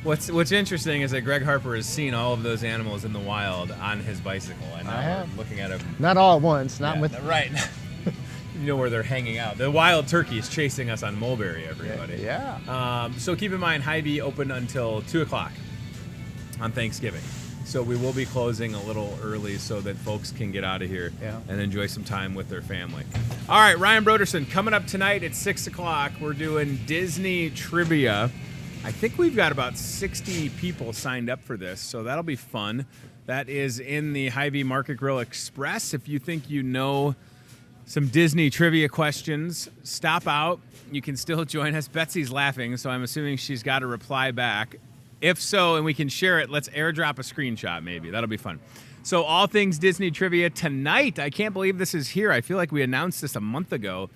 What's interesting is that Greg Harper has seen all of those animals in the wild on his bicycle. And I have. We're looking at him. Not all at once. Right. You know where they're hanging out. The wild turkeys chasing us on Mulberry, everybody. Yeah. So keep in mind, Hy-Vee open until 2 o'clock on Thanksgiving. So we will be closing a little early so that folks can get out of here and enjoy some time with their family. All right, Ryan Broderson, coming up tonight at 6 o'clock, we're doing Disney trivia. I think we've got about 60 people signed up for this, so that'll be fun. That is in the Hy-Vee Market Grill Express. If you think you know some Disney trivia questions, stop out. You can still join us. Betsy's laughing, so I'm assuming she's got a reply back. If so, and we can share it, let's airdrop a screenshot maybe. That'll be fun. So all things Disney trivia tonight. I can't believe this is here. I feel like we announced this a month ago,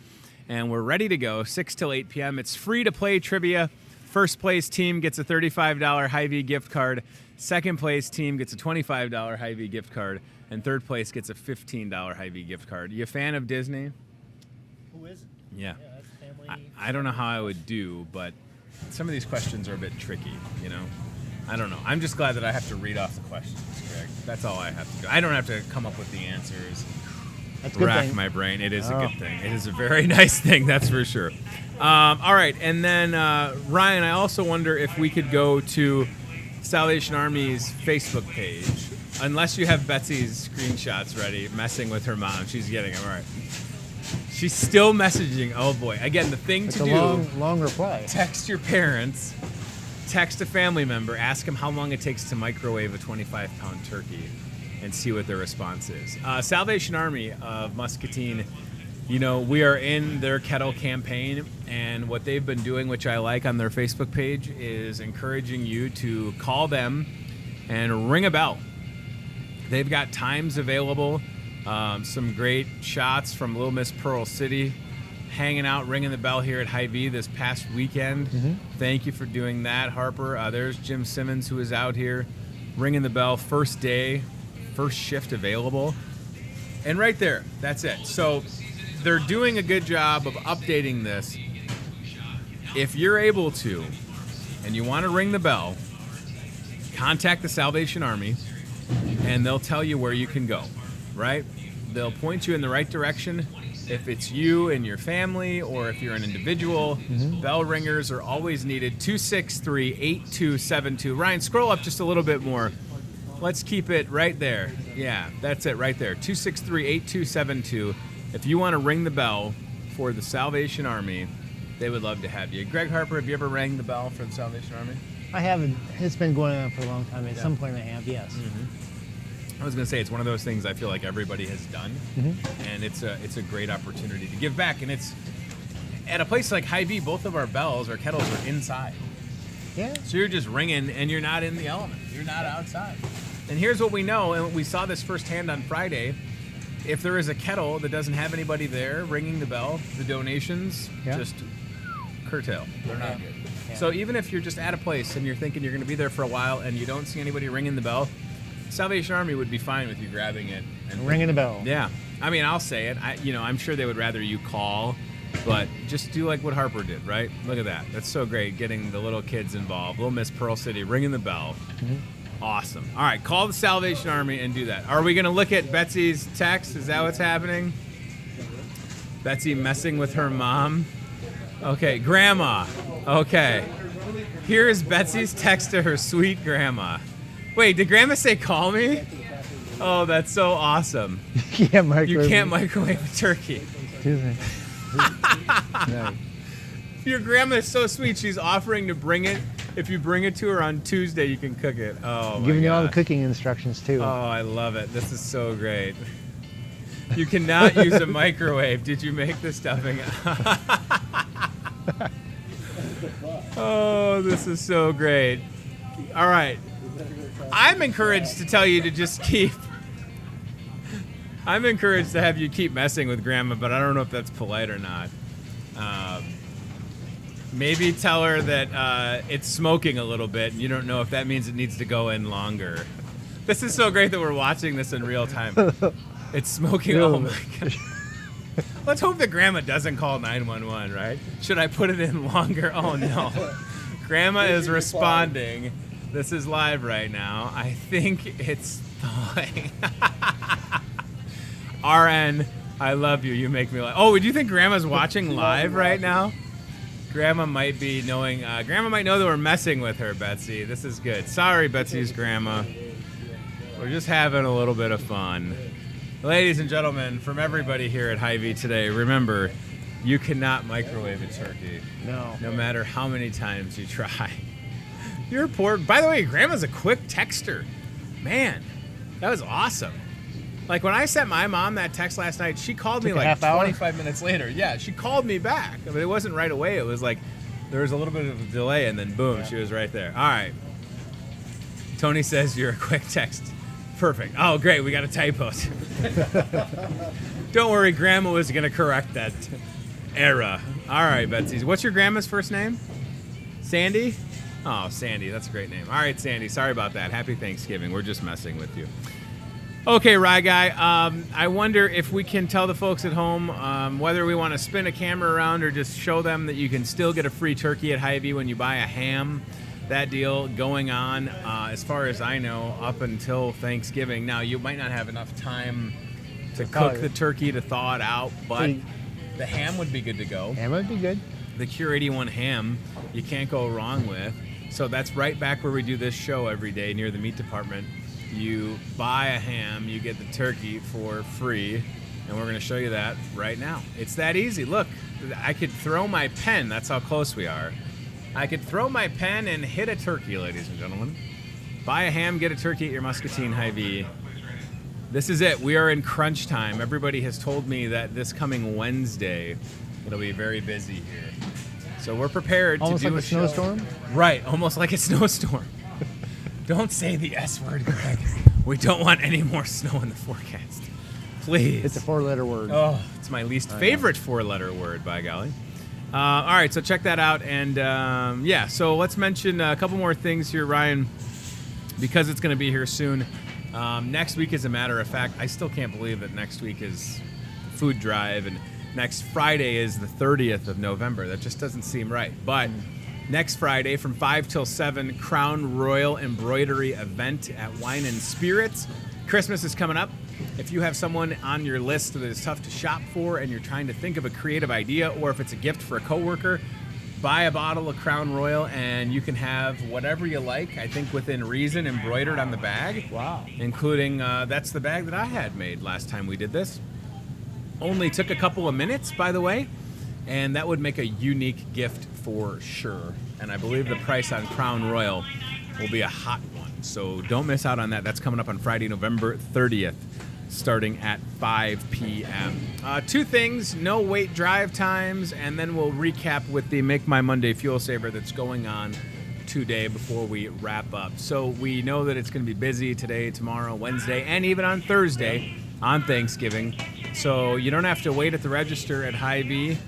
and we're ready to go, 6 till 8 p.m. It's free to play trivia. First place team gets a $35 Hy-Vee gift card. Second place team gets a $25 Hy-Vee gift card. And third place gets a $15 Hy-Vee gift card. You a fan of Disney? Who isn't? Yeah. That's family. I don't know how I would do, but some of these questions are a bit tricky, you know? I don't know. I'm just glad that I have to read off the questions, Greg. That's all I have to do. I don't have to come up with the answers. That's a good rack thing. My brain. It is a good thing. It is a very nice thing, that's for sure. All right, and then Ryan, I also wonder if we could go to Salvation Army's Facebook page. Unless you have Betsy's screenshots ready, messing with her mom. She's getting them. All right. She's still messaging. Oh, boy. Again, the thing to do. It's a long reply. Text your parents. Text a family member. Ask them how long it takes to microwave a 25-pound turkey and see what their response is. Salvation Army of Muscatine, you know, we are in their kettle campaign, and what they've been doing, which I like on their Facebook page, is encouraging you to call them and ring a bell. They've got times available, some great shots from Little Miss Pearl City, hanging out, ringing the bell here at Hy-Vee this past weekend. Thank you for doing that, Harper. There's Jim Simmons, who is out here ringing the bell first day, first shift available. And right there, that's it. So they're doing a good job of updating this. If you're able to, and you want to ring the bell, contact the Salvation Army, and they'll tell you where you can go, right? They'll point you in the right direction. If it's you and your family, or if you're an individual, bell ringers are always needed. 263-8272. Ryan, scroll up just a little bit more. Let's keep it right there. Yeah, that's it right there. 263-8272. If you want to ring the bell for the Salvation Army, they would love to have you. Greg Harper, have you ever rang the bell for the Salvation Army? I haven't. It's been going on for a long time. At some point I have, yes. I was going to say, it's one of those things I feel like everybody has done, and it's a great opportunity to give back. And it's at a place like Hy-Vee, both of our bells, our kettles are inside. Yeah. So you're just ringing, and you're not in the element. You're not outside. And here's what we know, and we saw this firsthand on Friday. If there is a kettle that doesn't have anybody there ringing the bell, the donations just curtail. They're not good. Yeah. So even if you're just at a place and you're thinking you're going to be there for a while and you don't see anybody ringing the bell, Salvation Army would be fine with you grabbing it and ringing the bell. Yeah. I mean, I'll say it. I'm sure they would rather you call, but just do like what Harper did, right? Look at that. That's so great, getting the little kids involved. Little Miss Pearl City, ringing the bell. Awesome. All right, call the Salvation Army and do that. Are we going to look at Betsy's text? Is that what's happening? Betsy messing with her mom? Okay, Grandma. Okay. Here is Betsy's text to her sweet grandma. Wait, did Grandma say call me? Oh, that's so awesome. You can't microwave a turkey. Your grandma is so sweet. She's offering to bring it If you bring it to her on Tuesday, you can cook it. Oh, my Giving you all the gosh. cooking instructions too. Oh, I love it. This is so great. You cannot use a microwave. Did you make the stuffing? Oh, this is so great. All right. I'm encouraged to tell you to just keep... I'm encouraged to have you keep messing with Grandma, but I don't know if that's polite or not. Maybe tell her that it's smoking a little bit, and you don't know if that means it needs to go in longer. This is so great that we're watching this in real time. It's smoking. Oh my gosh. Let's hope that Grandma doesn't call 911, right? Should I put it in longer? Oh no. Grandma is responding. This is live right now. I think it's thawing. RN, I love you. You make me laugh. Oh, do you think Grandma's watching live right now? Grandma might be knowing. Grandma might know that we're messing with her, Betsy. This is good. Sorry, Betsy's grandma. We're just having a little bit of fun. Ladies and gentlemen, from everybody here at Hy-Vee today, remember, you cannot microwave a turkey. No matter how many times you try. You're poor. By the way, Grandma's a quick texter. Man, that was awesome. Like when I sent my mom that text last night, she called me like 25 minutes later. Yeah, she called me back. I mean, it wasn't right away. It was like there was a little bit of a delay, and then boom, she was right there. All right. Tony says you're a quick text. Perfect. Oh, great. We got a typo. Don't worry, Grandma was going to correct that error. All right, Betsy. What's your grandma's first name? Sandy? Oh, Sandy. That's a great name. All right, Sandy. Sorry about that. Happy Thanksgiving. We're just messing with you. Okay, Rye Guy, I wonder if we can tell the folks at home whether we want to spin a camera around or just show them that you can still get a free turkey at Hy-Vee when you buy a ham. That deal going on, as far as I know, up until Thanksgiving. Now, you might not have enough time to cook the turkey to thaw it out, but the ham would be good to go. Ham would be good. The Cure 81 ham, you can't go wrong with. So that's right back where we do this show every day near the meat department. You buy a ham, you get the turkey for free, and we're going to show you that right now. It's that easy. Look, I could throw my pen. That's how close we are. I could throw my pen and hit a turkey, ladies and gentlemen. Buy a ham, get a turkey at your Muscatine Hy-Vee. This is it. We are in crunch time. Everybody has told me that this coming Wednesday, it'll be very busy here. So we're prepared almost to do like a snowstorm? Right, almost like a snowstorm. Don't say the S word, Greg. We don't want any more snow in the forecast. Please. It's a 4-letter word. Oh, it's my least favorite 4-letter word, by golly. All right, so check that out. And, yeah, so let's mention a couple more things here, Ryan, because it's going to be here soon. Next week, as a matter of fact, I still can't believe that next week is food drive, and next Friday is the 30th of November. That just doesn't seem right. But next Friday from 5 till 7, Crown Royal Embroidery event at Wine and Spirits. Christmas is coming up. If you have someone on your list that is tough to shop for and you're trying to think of a creative idea, or if it's a gift for a coworker, buy a bottle of Crown Royal and you can have whatever you like, I think within reason, embroidered on the bag. Wow. Including, that's the bag that I had made last time we did this. Only took a couple of minutes, by the way, and that would make a unique gift for sure. And I believe the price on Crown Royal will be a hot one. So don't miss out on that. That's coming up on Friday, November 30th, starting at 5 p.m. Two things, no wait drive times, and then we'll recap with the Make My Monday Fuel Saver that's going on today before we wrap up. So we know that it's going to be busy today, tomorrow, Wednesday, and even on Thursday on Thanksgiving. So you don't have to wait at the register at Hy-Vee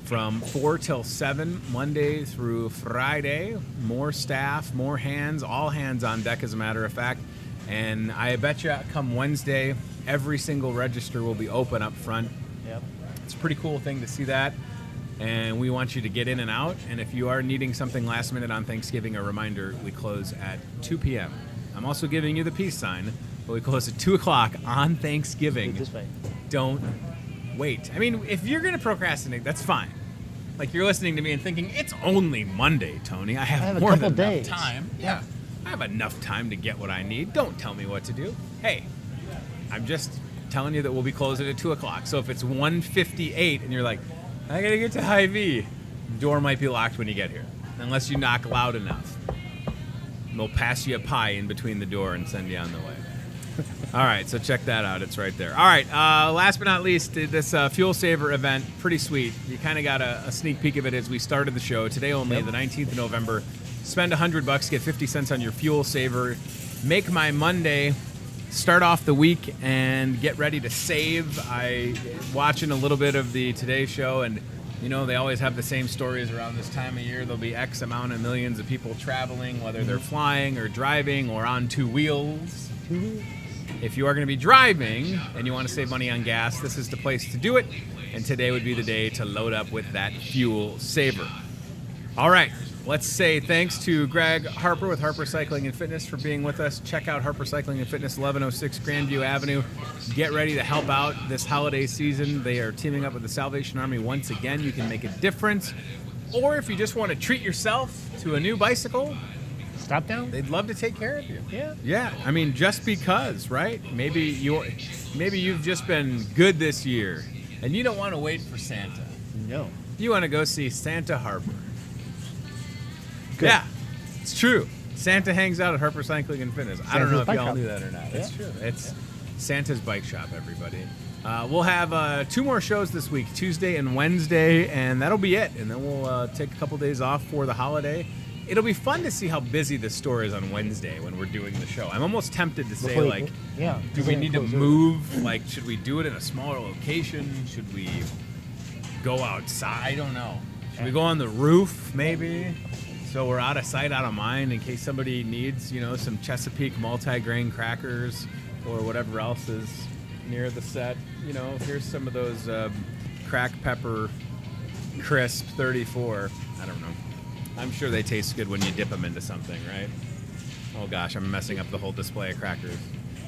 from 4 till 7, Monday through Friday. More staff, more hands, all hands on deck, as a matter of fact. And I bet you come Wednesday, every single register will be open up front. Yep. It's a pretty cool thing to see that. And we want you to get in and out. And if you are needing something last minute on Thanksgiving, a reminder, we close at 2 p.m. I'm also giving you the peace sign, but we close at 2 o'clock on Thanksgiving. This way. Don't wait. I mean, if you're going to procrastinate, that's fine. Like, you're listening to me and thinking, it's only Monday, Tony. I have more than enough time. Yeah. I have enough time to get what I need. Don't tell me what to do. Hey, I'm just telling you that we'll be closing at 2 o'clock. So if it's 1:58 and you're like, I got to get to Hy-Vee, door might be locked when you get here. unless you knock loud enough. They'll pass you a pie in between the door and send you on the way. All right, so check that out. It's right there. All right, last but not least, this Fuel Saver event, pretty sweet. You kind of got a sneak peek of it as we started the show. Today only, the 19th of November. Spend $100, get 50 cents on your Fuel Saver. Make my Monday. Start off the week and get ready to save. I watching a little bit of the Today Show, and you know they always have the same stories around this time of year. There'll be X amount of millions of people traveling, whether they're flying or driving or on two wheels. If you are going to be driving and you want to save money on gas, this is the place to do it. And today would be the day to load up with that Fuel Saver. All right, let's say thanks to Greg Harper with Harper Cycling and Fitness for being with us. Check out Harper Cycling and Fitness, 1106 Grandview Avenue. Get ready to help out this holiday season. They are teaming up with the Salvation Army once again. You can make a difference. Or if you just want to treat yourself to a new bicycle, Stop down. they'd love to take care of you. Yeah. Yeah, I mean, just because, right? Maybe you've just been good this year, and you don't want to wait for Santa. No. You want to go see Santa Harper. Good. Yeah, it's true. Santa hangs out at Harper Cycling and Fitness. I don't know if Santa's bike y'all shop. knew that or not. It's Yeah. true. It's Santa's bike shop, everybody. We'll have 2 more shows this week, Tuesday and Wednesday, and that'll be it. And then we'll take a couple days off for the holiday. It'll be fun to see how busy the store is on Wednesday when we're doing the show. I'm almost tempted to say, Before you like, go- yeah, do we need to close early. move? Like, should we do it in a smaller location? Should we go outside? I don't know. Should we go on the roof, maybe? So we're out of sight, out of mind in case somebody needs, some Chesapeake multi-grain crackers or whatever else is near the set. Here's some of those crack pepper crisp 34. I don't know. I'm sure they taste good when you dip them into something, right? Oh gosh, I'm messing up the whole display of crackers.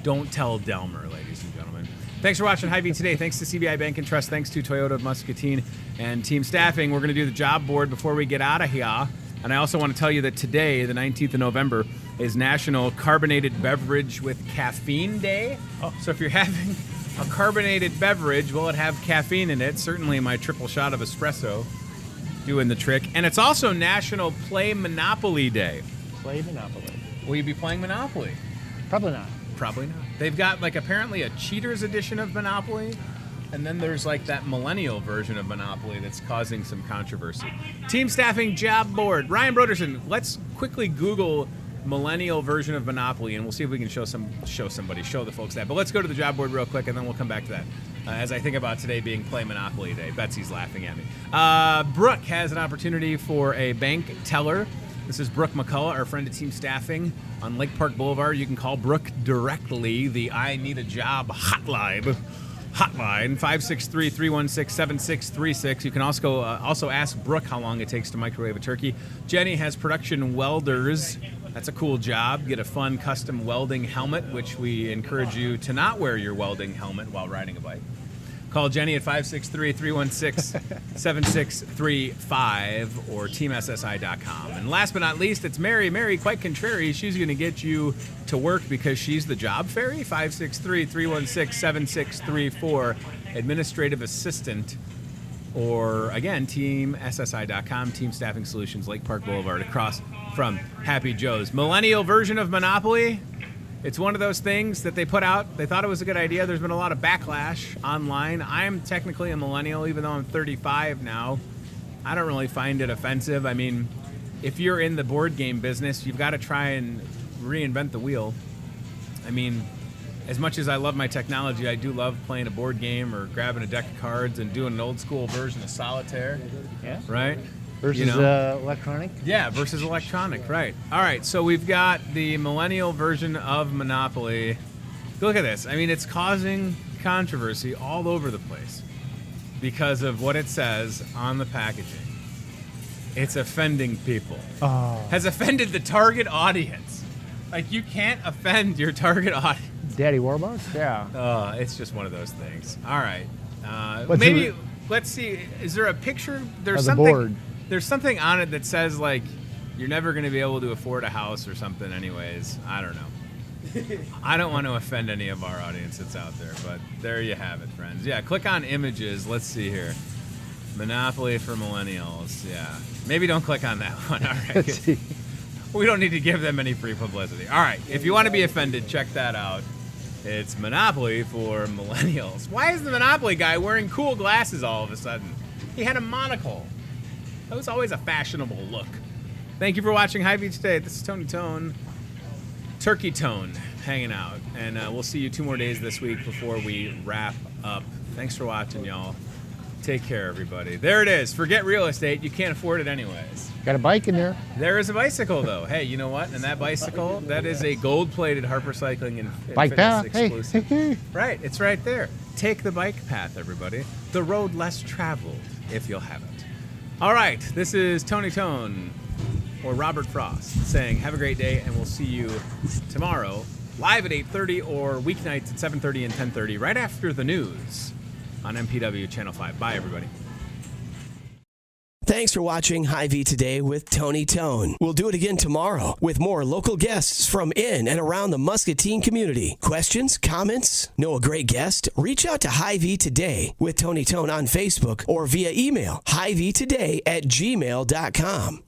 Don't tell Delmer, ladies and gentlemen. Thanks for watching Hy-Vee today. Thanks to CBI Bank and Trust. Thanks to Toyota of Muscatine and Team Staffing. We're going to do the job board before we get out of here. And I also want to tell you that today, the 19th of November, is National Carbonated Beverage with Caffeine Day. So if you're having a carbonated beverage, will it have caffeine in it? Certainly my triple shot of espresso doing the trick. And it's also National Play Monopoly Day. Play Monopoly. Will you be playing Monopoly? Probably not. Probably not. They've got apparently a cheaters edition of Monopoly, and then there's that millennial version of Monopoly that's causing some controversy. Team Staffing job board. Ryan Broderson, let's quickly Google millennial version of Monopoly, and we'll see if we can show the folks that. But let's go to the job board real quick, and then we'll come back to that. As I think about today being Play Monopoly Day. Betsy's laughing at me. Brooke has an opportunity for a bank teller. This is Brooke McCullough, our friend at Team Staffing on Lake Park Boulevard. You can call Brooke directly, the I Need a Job hotline, 563-316-7636. You can also ask Brooke how long it takes to microwave a turkey. Jenny has production welders. That's a cool job. Get a fun custom welding helmet, which we encourage you to not wear your welding helmet while riding a bike. Call Jenny at 563-316-7635 or teamssi.com. And last but not least, it's Mary. Mary, quite contrary, she's going to get you to work because she's the job fairy. 563-316-7634, administrative assistant. Or, again, teamssi.com, Team Staffing Solutions, Lake Park Boulevard, across from Happy Joe's. Millennial version of Monopoly. It's one of those things that they put out. They thought it was a good idea. There's been a lot of backlash online. I'm technically a millennial, even though I'm 35 now. I don't really find it offensive. I mean, if you're in the board game business, you've got to try and reinvent the wheel. I mean, as much as I love my technology, I do love playing a board game or grabbing a deck of cards and doing an old school version of solitaire. Yeah. Right? Versus electronic. Yeah, versus electronic, right. All right, so we've got the millennial version of Monopoly. Look at this. I mean, it's causing controversy all over the place because of what it says on the packaging. It's offending people. Oh. Has offended the target audience. You can't offend your target audience. Daddy Warbucks? Yeah. It's just one of those things. All right. What's Maybe, the- let's see. Is there a picture? There's Of the something. board. There's something on it that says, you're never going to be able to afford a house or something anyways. I don't know. I don't want to offend any of our audience that's out there, but there you have it, friends. Yeah, click on images. Let's see here. Monopoly for millennials. Yeah. Maybe don't click on that one. All right. Let's see. We don't need to give them any free publicity. All right. If you want to be offended, check that out. It's Monopoly for millennials. Why is the Monopoly guy wearing cool glasses all of a sudden? He had a monocle. That was always a fashionable look. Thank you for watching Hy-Vee today. This is Tony Tone, Turkey Tone, hanging out. And we'll see you 2 more days this week before we wrap up. Thanks for watching, y'all. Take care, everybody. There it is. Forget real estate. You can't afford it anyways. Got a bike in there. There is a bicycle, though. Hey, you know what? And that bicycle, that is a gold-plated Harper Cycling and Bike Fitness path. exclusive. Hey. Right, it's right there. Take the bike path, everybody. The road less traveled, if you'll have it. All right, this is Tony Tone, or Robert Frost, saying have a great day, and we'll see you tomorrow, live at 8:30 or weeknights at 7:30 and 10:30, right after the news on MPW Channel 5. Bye, everybody. Thanks for watching Hy-Vee Today with Tony Tone. We'll do it again tomorrow with more local guests from in and around the Muscatine community. Questions, comments, know a great guest? Reach out to Hy-Vee Today with Tony Tone on Facebook or via email, hyveetoday@gmail.com.